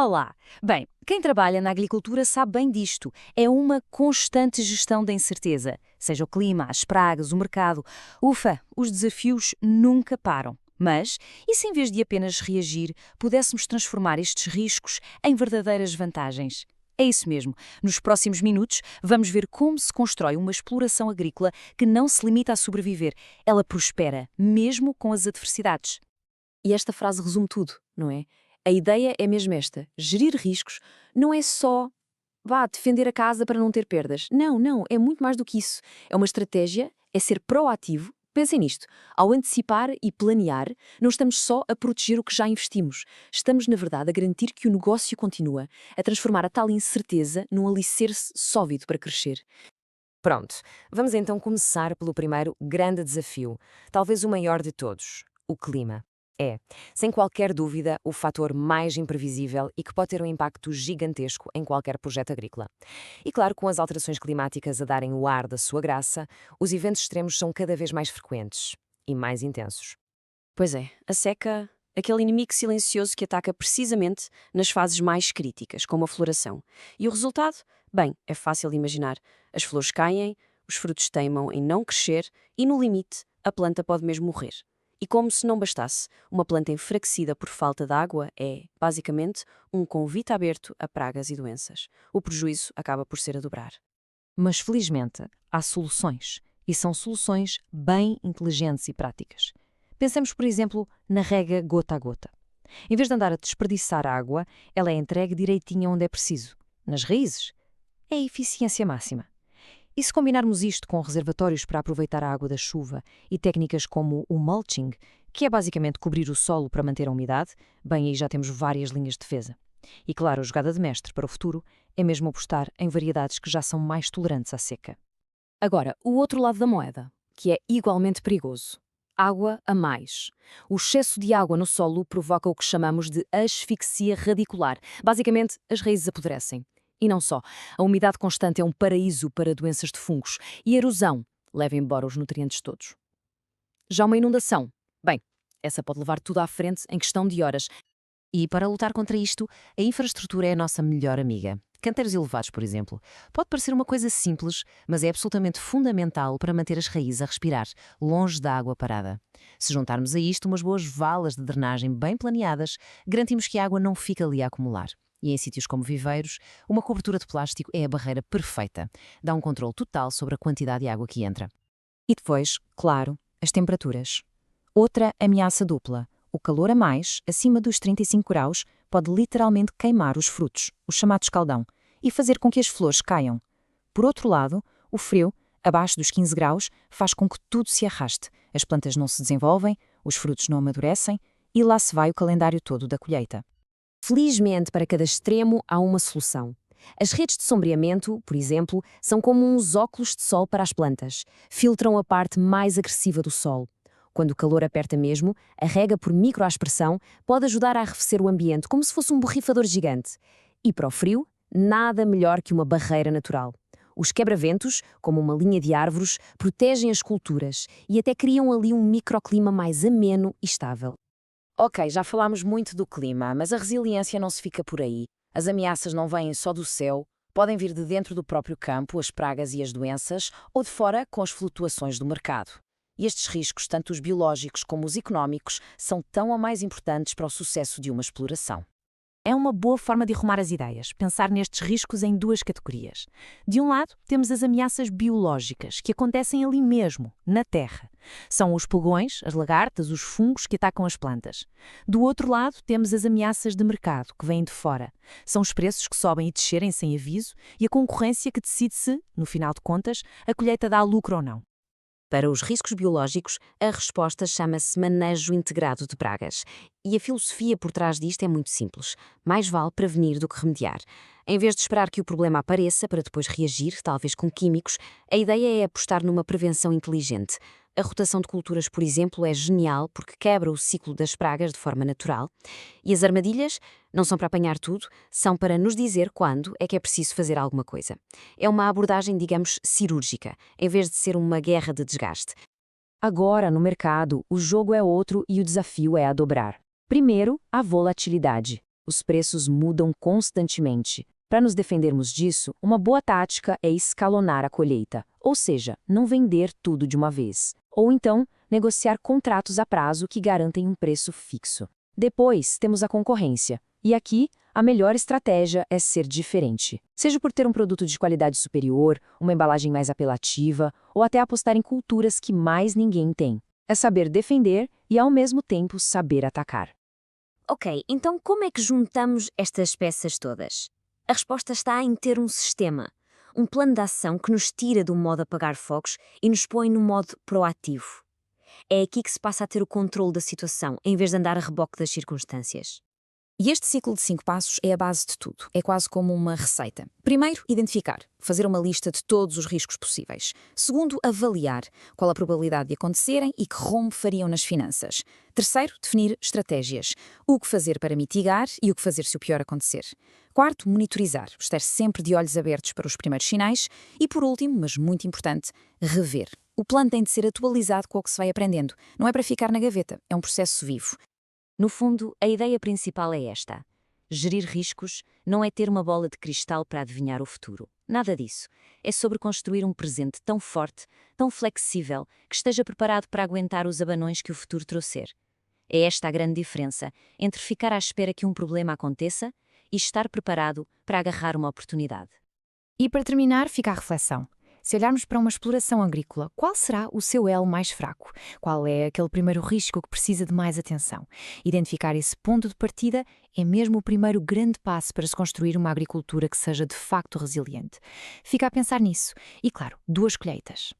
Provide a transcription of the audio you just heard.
Olá! Bem, quem trabalha na agricultura sabe bem disto. É uma constante gestão da incerteza. Seja o clima, as pragas, o mercado. Ufa, os desafios nunca param. Mas, e se em vez de apenas reagir, pudéssemos transformar estes riscos em verdadeiras vantagens? É isso mesmo. Nos próximos minutos, vamos ver como se constrói uma exploração agrícola que não se limita a sobreviver. Ela prospera, mesmo com as adversidades. E esta frase resume tudo, não é? A ideia é mesmo esta: gerir riscos não é só defender a casa para não ter perdas. Não, não, é muito mais do que isso. É uma estratégia, é ser proativo. Pensem nisto. Ao antecipar e planear, não estamos só a proteger o que já investimos. Estamos, na verdade, a garantir que o negócio continua, a transformar a tal incerteza num alicerce sólido para crescer. Pronto, vamos então começar pelo primeiro grande desafio, talvez o maior de todos: o clima. É, sem qualquer dúvida, o fator mais imprevisível e que pode ter um impacto gigantesco em qualquer projeto agrícola. E claro, com as alterações climáticas a darem o ar da sua graça, os eventos extremos são cada vez mais frequentes e mais intensos. Pois é, a seca, aquele inimigo silencioso que ataca precisamente nas fases mais críticas, como a floração. E o resultado? Bem, é fácil de imaginar. As flores caem, os frutos teimam em não crescer e, no limite, a planta pode mesmo morrer. E como se não bastasse, uma planta enfraquecida por falta de água é, basicamente, um convite aberto a pragas e doenças. O prejuízo acaba por ser a dobrar. Mas, felizmente, há soluções. E são soluções bem inteligentes e práticas. Pensemos, por exemplo, na rega gota a gota. Em vez de andar a desperdiçar água, ela é entregue direitinho onde é preciso. Nas raízes, é a eficiência máxima. E se combinarmos isto com reservatórios para aproveitar a água da chuva e técnicas como o mulching, que é basicamente cobrir o solo para manter a umidade, bem, aí já temos várias linhas de defesa. E claro, a jogada de mestre para o futuro é mesmo apostar em variedades que já são mais tolerantes à seca. Agora, o outro lado da moeda, que é igualmente perigoso. Água a mais. O excesso de água no solo provoca o que chamamos de asfixia radicular. Basicamente, as raízes apodrecem. E não só. A umidade constante é um paraíso para doenças de fungos. E a erosão leva embora os nutrientes todos. Já uma inundação, bem, essa pode levar tudo à frente em questão de horas. E para lutar contra isto, a infraestrutura é a nossa melhor amiga. Canteiros elevados, por exemplo. Pode parecer uma coisa simples, mas é absolutamente fundamental para manter as raízes a respirar, longe da água parada. Se juntarmos a isto umas boas valas de drenagem bem planeadas, garantimos que a água não fica ali a acumular. E em sítios como viveiros, uma cobertura de plástico é a barreira perfeita. Dá um controle total sobre a quantidade de água que entra. E depois, claro, as temperaturas. Outra ameaça dupla. O calor a mais, acima dos 35 graus, pode literalmente queimar os frutos, o chamado escaldão, e fazer com que as flores caiam. Por outro lado, o frio, abaixo dos 15 graus, faz com que tudo se arraste, as plantas não se desenvolvem, os frutos não amadurecem e lá se vai o calendário todo da colheita. Felizmente, para cada extremo há uma solução. As redes de sombreamento, por exemplo, são como uns óculos de sol para as plantas. Filtram a parte mais agressiva do sol. Quando o calor aperta mesmo, a rega por microaspersão pode ajudar a arrefecer o ambiente como se fosse um borrifador gigante. E para o frio, nada melhor que uma barreira natural. Os quebra-ventos, como uma linha de árvores, protegem as culturas e até criam ali um microclima mais ameno e estável. Ok, já falámos muito do clima, mas a resiliência não se fica por aí. As ameaças não vêm só do céu, podem vir de dentro do próprio campo, as pragas e as doenças, ou de fora com as flutuações do mercado. E estes riscos, tanto os biológicos como os económicos, são tão ou mais importantes para o sucesso de uma exploração. É uma boa forma de arrumar as ideias, pensar nestes riscos em duas categorias. De um lado, temos as ameaças biológicas, que acontecem ali mesmo, na terra. São os pulgões, as lagartas, os fungos que atacam as plantas. Do outro lado, temos as ameaças de mercado, que vêm de fora. São os preços que sobem e descerem sem aviso e a concorrência que decide se, no final de contas, a colheita dá lucro ou não. Para os riscos biológicos, a resposta chama-se manejo integrado de pragas. E a filosofia por trás disto é muito simples. Mais vale prevenir do que remediar. Em vez de esperar que o problema apareça para depois reagir, talvez com químicos, a ideia é apostar numa prevenção inteligente. A rotação de culturas, por exemplo, é genial porque quebra o ciclo das pragas de forma natural. E as armadilhas não são para apanhar tudo, são para nos dizer quando é que é preciso fazer alguma coisa. É uma abordagem, digamos, cirúrgica, em vez de ser uma guerra de desgaste. Agora, no mercado, o jogo é outro e o desafio é a dobrar. Primeiro, a volatilidade. Os preços mudam constantemente. Para nos defendermos disso, uma boa tática é escalonar a colheita, ou seja, não vender tudo de uma vez. Ou então, negociar contratos a prazo que garantem um preço fixo. Depois, temos a concorrência. E aqui, a melhor estratégia é ser diferente. Seja por ter um produto de qualidade superior, uma embalagem mais apelativa, ou até apostar em culturas que mais ninguém tem. É saber defender e, ao mesmo tempo, saber atacar. Ok, então como é que juntamos estas peças todas? A resposta está em ter um sistema, um plano de ação que nos tira do modo apagar fogos e nos põe no modo proativo. É aqui que se passa a ter o controle da situação, em vez de andar a reboque das circunstâncias. E este ciclo de 5 passos é a base de tudo. É quase como uma receita. Primeiro, identificar. Fazer uma lista de todos os riscos possíveis. Segundo, avaliar qual a probabilidade de acontecerem e que rombo fariam nas finanças. Terceiro, definir estratégias. O que fazer para mitigar e o que fazer se o pior acontecer. Quarto, monitorizar. Estar sempre de olhos abertos para os primeiros sinais. E por último, mas muito importante, rever. O plano tem de ser atualizado com o que se vai aprendendo. Não é para ficar na gaveta, é um processo vivo. No fundo, a ideia principal é esta. Gerir riscos não é ter uma bola de cristal para adivinhar o futuro. Nada disso. É sobre construir um presente tão forte, tão flexível, que esteja preparado para aguentar os abanões que o futuro trouxer. É esta a grande diferença entre ficar à espera que um problema aconteça e estar preparado para agarrar uma oportunidade. E para terminar, fica a reflexão. Se olharmos para uma exploração agrícola, qual será o seu elo mais fraco? Qual é aquele primeiro risco que precisa de mais atenção? Identificar esse ponto de partida é mesmo o primeiro grande passo para se construir uma agricultura que seja de facto resiliente. Fica a pensar nisso. E claro, 2 colheitas.